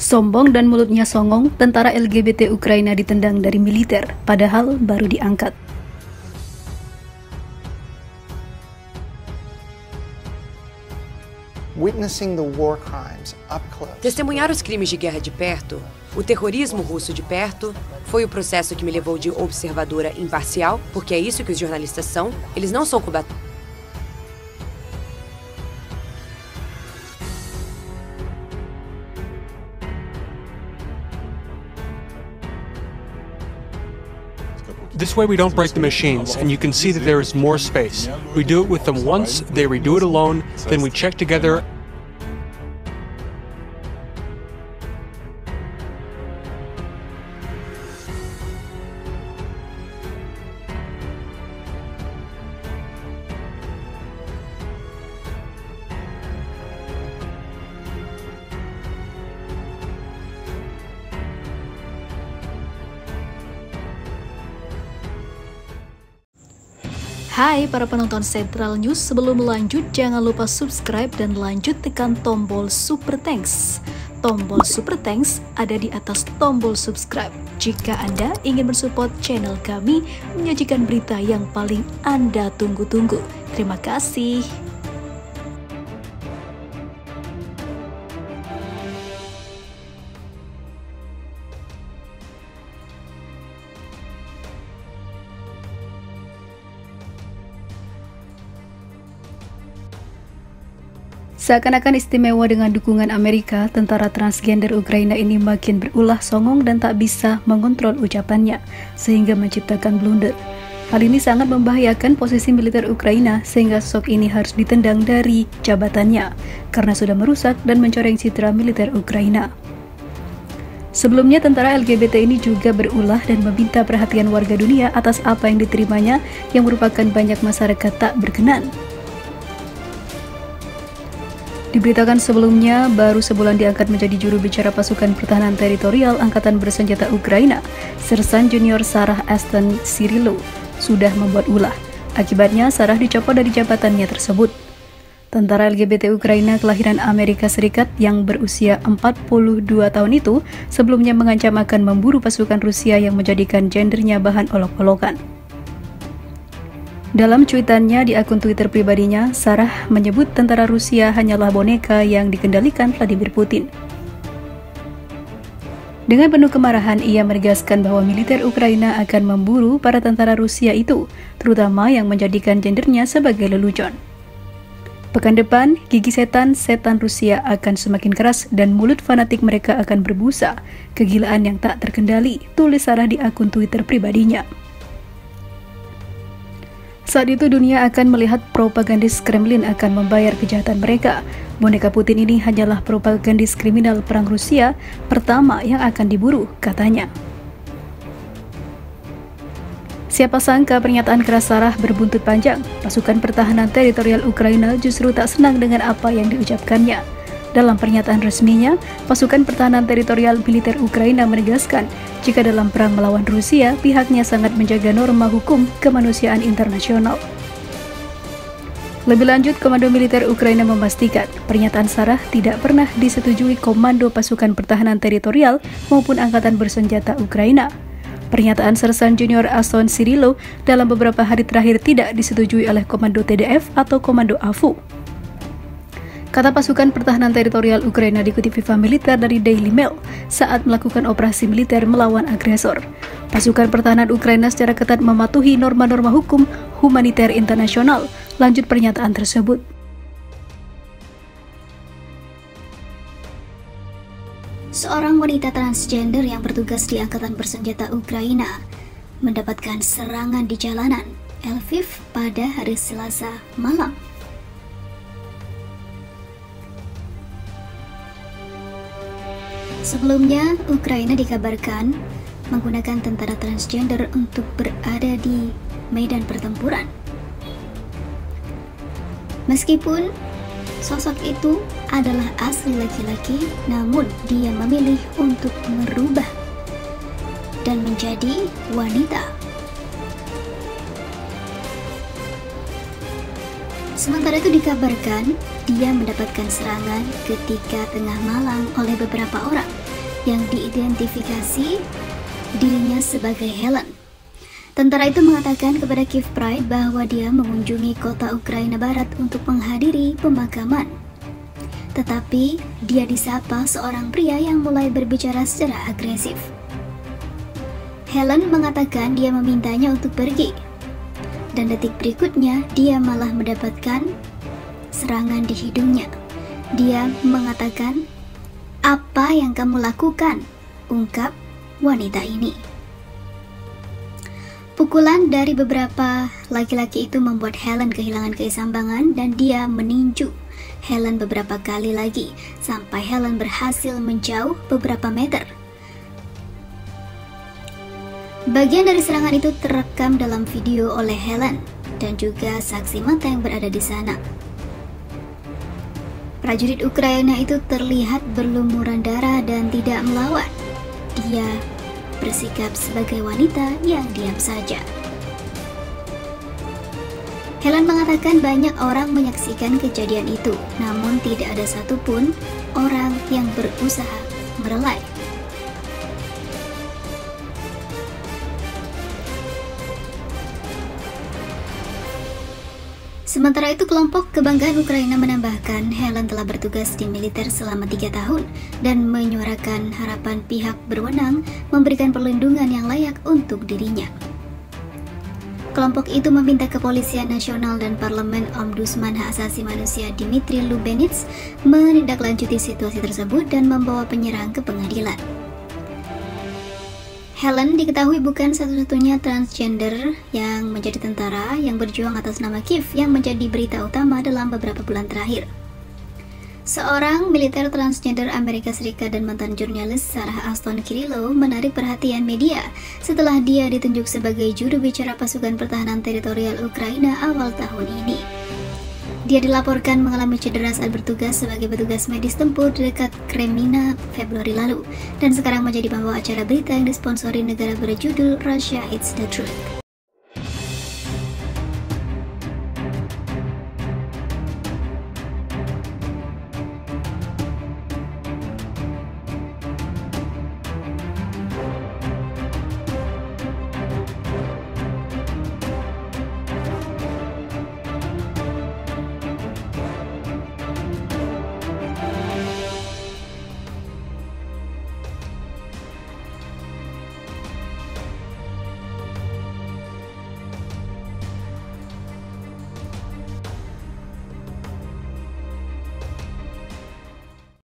Sombong dan mulutnya songong, tentara LGBT Ukraina ditendang dari militer, padahal baru diangkat. Witnessing the war crimes up close. Testemunhar os crimes de guerra de perto, o terrorismo russo de perto, foi o processo que me levou de observadora imparcial, porque é isso que os jornalistas são. Eles não são combatentes. This way we don't break the machines, and you can see that there is more space. We do it with them once, they redo it alone, then we check together. Hai para penonton Central News, sebelum lanjut jangan lupa subscribe dan lanjut tekan tombol Super Thanks. Tombol Super Thanks ada di atas tombol subscribe. Jika Anda ingin mensupport channel kami menyajikan berita yang paling Anda tunggu-tunggu. Terima kasih. Seakan-akan istimewa dengan dukungan Amerika, tentara transgender Ukraina ini makin berulah songong dan tak bisa mengontrol ucapannya, sehingga menciptakan blunder. Hal ini sangat membahayakan posisi militer Ukraina, sehingga sosok ini harus ditendang dari jabatannya, karena sudah merusak dan mencoreng citra militer Ukraina. Sebelumnya, tentara LGBT ini juga berulah dan meminta perhatian warga dunia atas apa yang diterimanya, yang merupakan banyak masyarakat tak berkenan. Diberitakan sebelumnya, baru sebulan diangkat menjadi juru bicara pasukan pertahanan teritorial Angkatan Bersenjata Ukraina, Sersan Junior Sarah Aston Cyrillo sudah membuat ulah. Akibatnya, Sarah dicopot dari jabatannya tersebut. Tentara LGBT Ukraina kelahiran Amerika Serikat yang berusia 42 tahun itu sebelumnya mengancam akan memburu pasukan Rusia yang menjadikan gendernya bahan olok-olokan. Dalam cuitannya di akun Twitter pribadinya, Sarah menyebut tentara Rusia hanyalah boneka yang dikendalikan Vladimir Putin. Dengan penuh kemarahan, ia menegaskan bahwa militer Ukraina akan memburu para tentara Rusia itu, terutama yang menjadikan gendernya sebagai lelucon. Pekan depan, gigi setan Rusia akan semakin keras dan mulut fanatik mereka akan berbusa. Kegilaan yang tak terkendali, tulis Sarah di akun Twitter pribadinya. Saat itu dunia akan melihat propagandis Kremlin akan membayar kejahatan mereka. Boneka Putin ini hanyalah propagandis kriminal perang Rusia pertama yang akan diburu, katanya. Siapa sangka pernyataan keras Sarah berbuntut panjang. Pasukan pertahanan teritorial Ukraina justru tak senang dengan apa yang diucapkannya. Dalam pernyataan resminya, pasukan pertahanan teritorial militer Ukraina menegaskan jika dalam perang melawan Rusia, pihaknya sangat menjaga norma hukum kemanusiaan internasional. Lebih lanjut, Komando Militer Ukraina memastikan pernyataan Sarah tidak pernah disetujui Komando Pasukan Pertahanan Teritorial maupun Angkatan Bersenjata Ukraina. Pernyataan Sersan Junior Aston Cyrillo dalam beberapa hari terakhir tidak disetujui oleh Komando TDF atau Komando AFU. Kata pasukan pertahanan teritorial Ukraina dikutip Viva Militer dari Daily Mail saat melakukan operasi militer melawan agresor. Pasukan pertahanan Ukraina secara ketat mematuhi norma-norma hukum humaniter internasional. Lanjut pernyataan tersebut. Seorang wanita transgender yang bertugas di Angkatan Bersenjata Ukraina mendapatkan serangan di jalanan Lviv pada hari Selasa malam. Sebelumnya, Ukraina dikabarkan menggunakan tentara transgender untuk berada di medan pertempuran. Meskipun sosok itu adalah asli laki-laki, namun dia memilih untuk merubah dan menjadi wanita. Sementara itu dikabarkan dia mendapatkan serangan ketika tengah malam oleh beberapa orang yang diidentifikasi dirinya sebagai Helen. Tentara itu mengatakan kepada Kyiv Pride bahwa dia mengunjungi kota Ukraina Barat untuk menghadiri pemakaman. Tetapi dia disapa seorang pria yang mulai berbicara secara agresif. Helen mengatakan dia memintanya untuk pergi. Dan detik berikutnya dia malah mendapatkan serangan di hidungnya. Dia mengatakan, "Apa yang kamu lakukan?" ungkap wanita ini. Pukulan dari beberapa laki-laki itu membuat Helen kehilangan keseimbangan dan dia meninju Helen beberapa kali lagi sampai Helen berhasil menjauh beberapa meter. Bagian dari serangan itu terekam dalam video oleh Helen dan juga saksi mata yang berada di sana. Prajurit Ukraina itu terlihat berlumuran darah dan tidak melawan. Dia bersikap sebagai wanita yang diam saja. Helen mengatakan banyak orang menyaksikan kejadian itu, namun tidak ada satupun orang yang berusaha merelai. Sementara itu, kelompok kebanggaan Ukraina menambahkan Helen telah bertugas di militer selama 3 tahun dan menyuarakan harapan pihak berwenang memberikan perlindungan yang layak untuk dirinya. Kelompok itu meminta Kepolisian Nasional dan Parlemen Ombudsman Hak Asasi Manusia Dmitry Lubinets menindaklanjuti situasi tersebut dan membawa penyerang ke pengadilan. Helen diketahui bukan satu-satunya transgender yang menjadi tentara yang berjuang atas nama Kyiv yang menjadi berita utama dalam beberapa bulan terakhir. Seorang militer transgender Amerika Serikat dan mantan jurnalis Sarah Aston Kirilo menarik perhatian media setelah dia ditunjuk sebagai juru bicara pasukan pertahanan teritorial Ukraina awal tahun ini. Dia dilaporkan mengalami cedera saat bertugas sebagai petugas medis tempur di dekat Kremina Februari lalu dan sekarang menjadi pembawa acara berita yang disponsori negara berjudul Russia It's the Truth.